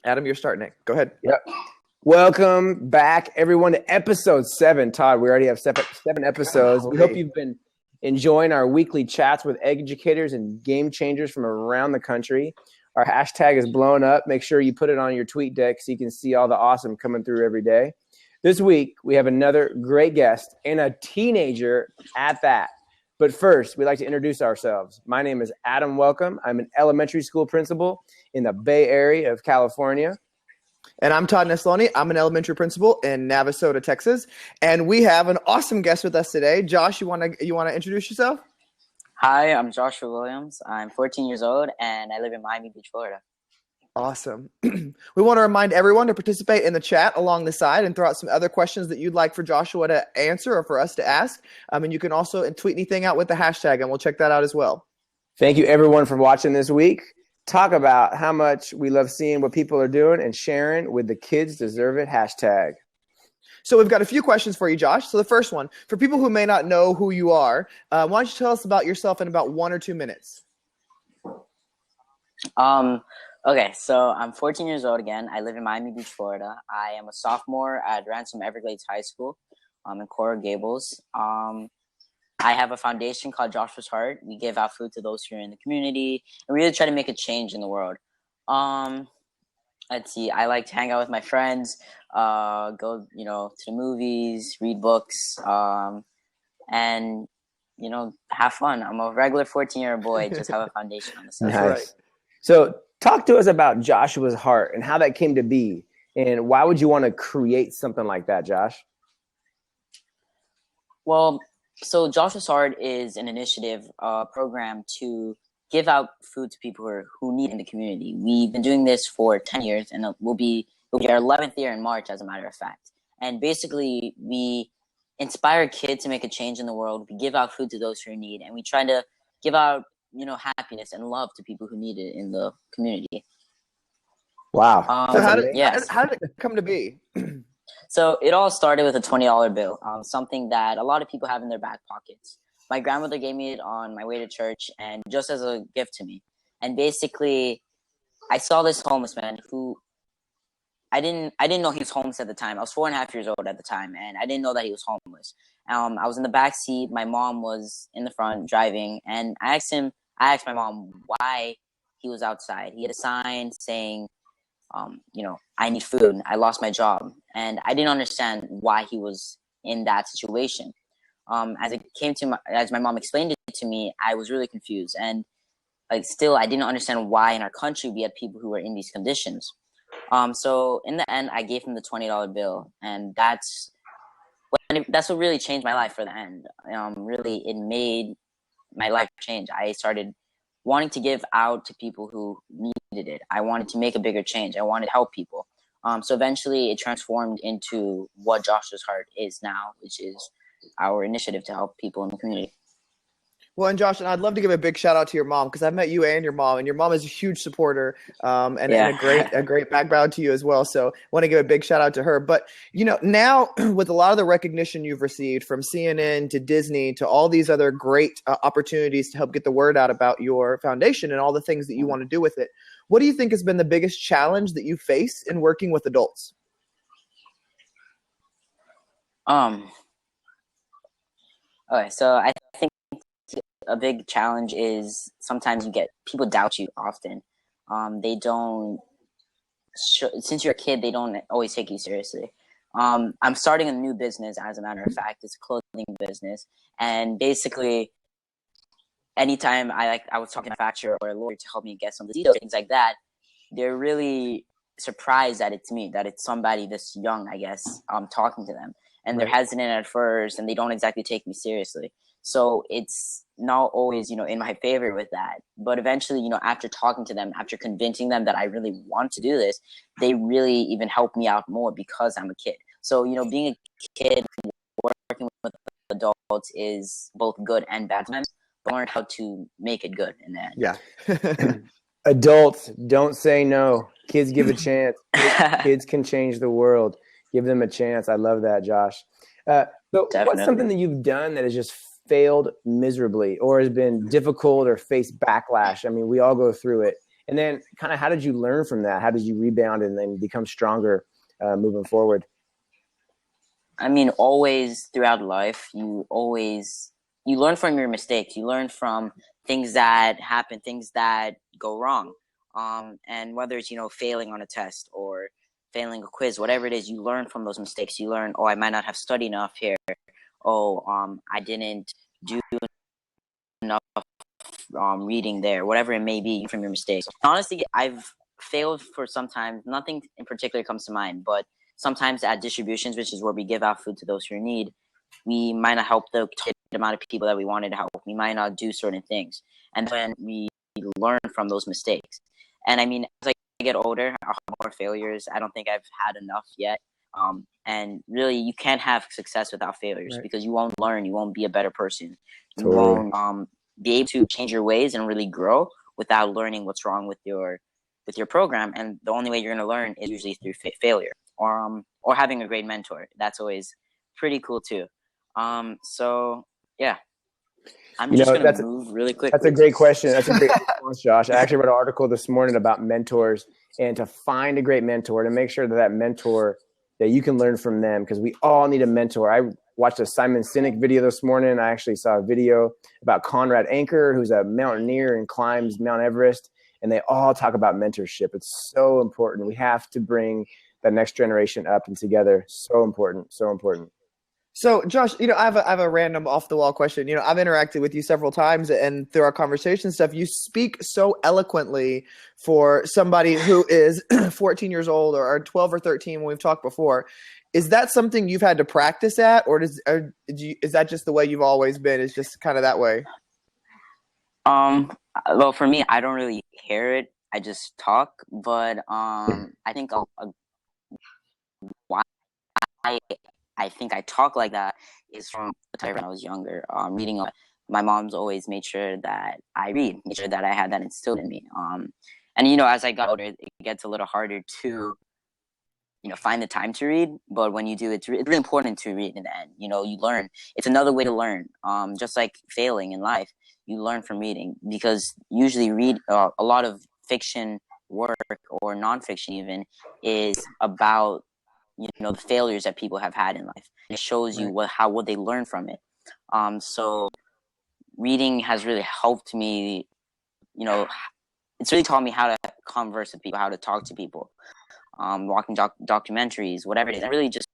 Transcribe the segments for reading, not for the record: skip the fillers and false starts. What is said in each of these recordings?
Adam, you're starting it. Go ahead. Yep. Welcome back, everyone, to episode 7. Todd, we already have seven episodes. We hope you've been enjoying our weekly chats with educators and game changers from around the country. Our hashtag is blown up. Make sure you put it on your tweet deck so you can see all the awesome coming through every day. This week, we have another great guest and a teenager at that. But first, we'd like to introduce ourselves. My name is Adam Welcome. I'm an elementary school principal in the Bay Area of California. And I'm Todd Nesloni. I'm an elementary principal in Navasota, Texas. And we have an awesome guest with us today. Josh, you want to introduce yourself? Hi, I'm Joshua Williams. I'm 14 years old, and I live in Miami Beach, Florida. Awesome. We want to remind everyone to participate in the chat along the side and throw out some other questions that you'd like for Joshua to answer or for us to ask. And you can also tweet anything out with the hashtag, and we'll check that out as well. Thank you, everyone, for watching this week. Talk about how much we love seeing what people are doing and sharing with the Kids Deserve It hashtag. So we've got a few questions for you, Josh. So the first one, for people who may not know who you are, why don't you tell us about yourself in about 1 or 2 minutes? Okay, so I'm 14 years old again. I live in Miami Beach, Florida. I am a sophomore at Ransom Everglades High School in Coral Gables. I have a foundation called Joshua's Heart. We give out food to those who are in the community and really try to make a change in the world. Let's see. I like to hang out with my friends, go, to the movies, read books, and, have fun. I'm a regular 14-year-old boy, just have a foundation on the side. Nice. Right. So talk to us about Joshua's Heart and how that came to be. And why would you want to create something like that, Josh? Well, so Joshua's Heart is an initiative, program to give out food to people who need in the community. We've been doing this for 10 years, and it will be our 11th year in March, as a matter of fact. And basically, we inspire kids to make a change in the world. We give out food to those who need, and we try to give out, happiness and love to people who need it in the community. Wow. So how did it come to be? So it all started with a $20 bill, something that a lot of people have in their back pockets. My grandmother gave me it on my way to church and just as a gift to me. And basically, I saw this homeless man who I didn't know he was homeless at the time. I was 4.5 years old at the time, and I didn't know that he was homeless. I was in the back seat. My mom was in the front driving, and I asked my mom why he was outside. He had a sign saying, I need food. I lost my job. And I didn't understand why he was in that situation. As my mom explained it to me, I was really confused. And still, I didn't understand why in our country we had people who were in these conditions. So in the end, I gave him the $20 bill. And that's what really changed my life for the end. Really, it made my life change. I started wanting to give out to people who needed it. I wanted to make a bigger change. I wanted to help people. So eventually it transformed into what Joshua's Heart is now, which is our initiative to help people in the community. Well, and Josh, and I'd love to give a big shout out to your mom, because I've met you and your mom is a huge supporter, and a great background to you as well. So I want to give a big shout out to her. But, now with a lot of the recognition you've received from CNN to Disney to all these other great opportunities to help get the word out about your foundation and all the things that you want to do with it, what do you think has been the biggest challenge that you face in working with adults? Okay, so I think a big challenge is sometimes people doubt you often. They don't, since you're a kid, they don't always take you seriously. I'm starting a new business, as a matter of fact. It's a clothing business. And basically, anytime I was talking to a manufacturer or a lawyer to help me get some details, things like that, they're really surprised that it's me, that it's somebody this young, I guess, talking to them. And they're hesitant at first, and they don't exactly take me seriously. So it's not always, in my favor with that. But eventually, after talking to them, after convincing them that I really want to do this, they really even help me out more because I'm a kid. So, being a kid, working with adults is both good and bad times, but learn how to make it good in the end. Yeah. Adults, don't say no. Kids, give a chance. Kids can change the world. Give them a chance. I love that, Josh. So what's something that you've done that has just failed miserably or has been difficult or faced backlash? I mean, we all go through it. And then kind of how did you learn from that? How did you rebound and then become stronger moving forward? I mean, always throughout life, you learn from your mistakes. You learn from things that happen, things that go wrong. And whether it's, failing on a test or failing a quiz, whatever it is, you learn from those mistakes. You learn, oh, I might not have studied enough here. Oh, I didn't do enough reading there, whatever it may be from your mistakes. Honestly, I've failed for sometimes. Nothing in particular comes to mind, but sometimes at distributions, which is where we give out food to those who are in need, we might not help the amount of people that we wanted to help. We might not do certain things. And then we learn from those mistakes. And I mean, as I get older, I'll have more failures. I don't think I've had enough yet. And really, you can't have success without failures, right? Because you won't learn. You won't be a better person. You won't be able to change your ways and really grow without learning what's wrong with your program. And the only way you're going to learn is usually through failure or having a great mentor. That's always pretty cool too. So yeah, I'm just going to move really quick. That's a great question. That's a great response, Josh. I actually read an article this morning about mentors, and to find a great mentor, to make sure that mentor, that you can learn from them, because we all need a mentor. I watched a Simon Sinek video this morning. I actually saw a video about Conrad Anker, who's a mountaineer and climbs Mount Everest, and they all talk about mentorship. It's so important. We have to bring the next generation up and together. So important, so important. So, Josh, I have a random off-the-wall question. I've interacted with you several times, and through our conversation stuff, you speak so eloquently for somebody who is 14 years old or 12 or 13 when we've talked before. Is that something you've had to practice at, or is that just the way you've always been? Is just kind of that way? Well, for me, I don't really hear it. I just talk, but I think why I think I talk like that is from the time when I was younger. Reading, my mom's always made sure that I read, made sure that I had that instilled in me. And as I got older, it gets a little harder to, find the time to read. But when you do, it's really important to read in the end. You learn. It's another way to learn. Just like failing in life, you learn from reading, because usually a lot of fiction work or nonfiction even is about the failures that people have had in life. It shows you what they learn from it. So reading has really helped me. It's really taught me how to converse with people, how to talk to people. Watching documentaries, whatever it is, and really just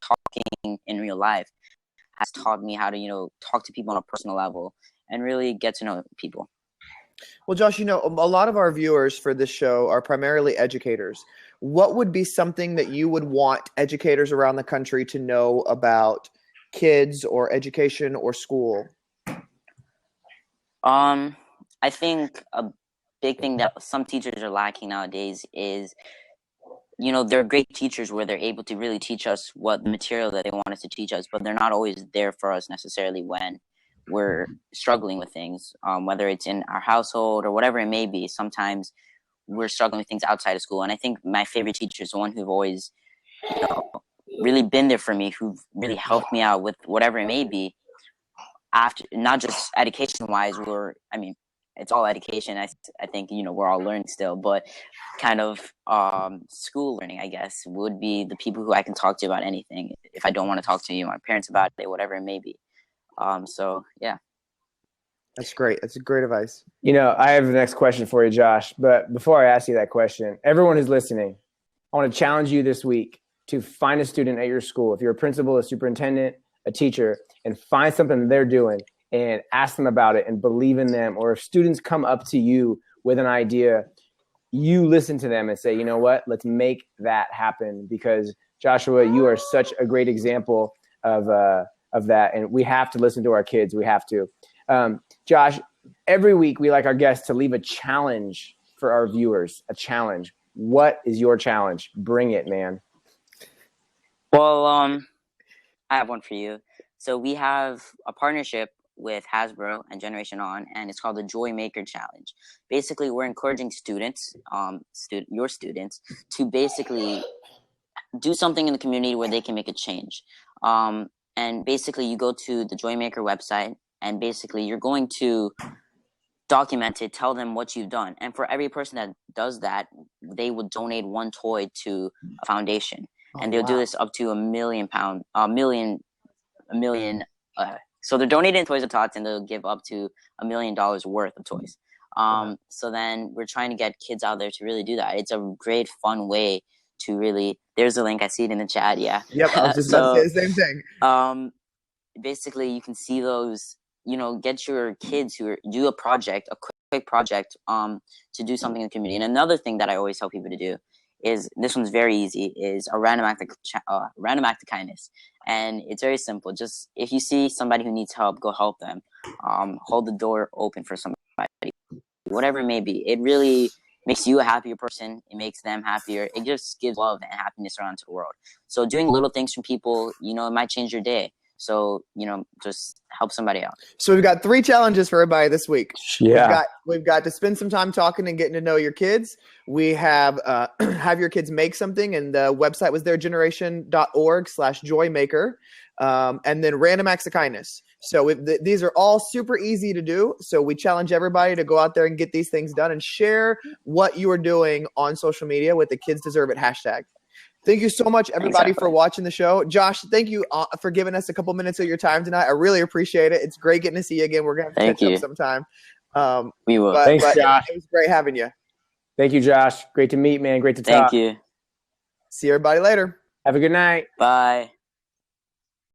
talking in real life has taught me how to talk to people on a personal level and really get to know people. Well, Josh, a lot of our viewers for this show are primarily educators. What would be something that you would want educators around the country to know about kids or education or school? I think a big thing that some teachers are lacking nowadays is, they're great teachers where they're able to really teach us what the material that they want us to teach us, but they're not always there for us necessarily when we're struggling with things, whether it's in our household or whatever it may be. Sometimes we're struggling with things outside of school. And I think my favorite teacher is the one who've always, really been there for me, who've really helped me out with whatever it may be, after, not just education-wise, it's all education. I think, we're all learning still, but kind of school learning, I guess, would be the people who I can talk to about anything. If I don't want to talk to my parents about it, whatever it may be. So yeah. That's great. That's great advice. I have the next question for you, Josh. But before I ask you that question, everyone who's listening, I want to challenge you this week to find a student at your school. If you're a principal, a superintendent, a teacher, and find something they're doing and ask them about it and believe in them. Or if students come up to you with an idea, you listen to them and say, you know what, let's make that happen. Because Joshua, you are such a great example of that. And we have to listen to our kids. We have to. Josh, every week we like our guests to leave a challenge for our viewers, a challenge. What is your challenge? Bring it, man. Well, I have one for you. So we have a partnership with Hasbro and Generation On, and it's called the Joy Maker Challenge. Basically, we're encouraging students, your students, to basically do something in the community where they can make a change. And basically, you go to the Joy Maker website, and basically, you're going to document it, tell them what you've done. And for every person that does that, they will donate one toy to a foundation. And they'll do this up to £1 million. So they're donating Toys R Tots, and they'll give up to $1 million worth of toys. So then we're trying to get kids out there to really do that. It's a great, fun way to really. There's a link. I see it in the chat. Yeah. Yep. I was just about to say the same thing. Basically, you can see those. Get your kids who do a project, a quick project, to do something in the community. And another thing that I always tell people to do is, this one's very easy, is a random act of kindness. And it's very simple. Just if you see somebody who needs help, go help them. Hold the door open for somebody, whatever it may be. It really makes you a happier person. It makes them happier. It just gives love and happiness around to the world. So doing little things from people, it might change your day. So, just help somebody out. So we've got 3 challenges for everybody this week. Yeah. We've got to spend some time talking and getting to know your kids. We have have your kids make something, and the website was theirgeneration.org/joymaker. And then random acts of kindness. So these are all super easy to do. So we challenge everybody to go out there and get these things done and share what you are doing on social media with the Kids Deserve It hashtag. Thank you so much, everybody, for watching the show. Josh, thank you for giving us a couple minutes of your time tonight. I really appreciate it. It's great getting to see you again. We're going to have to catch up sometime. We will. Thanks, Josh. It was great having you. Thank you, Josh. Great to meet, man. Great to talk. Thank you. See everybody later. Have a good night. Bye.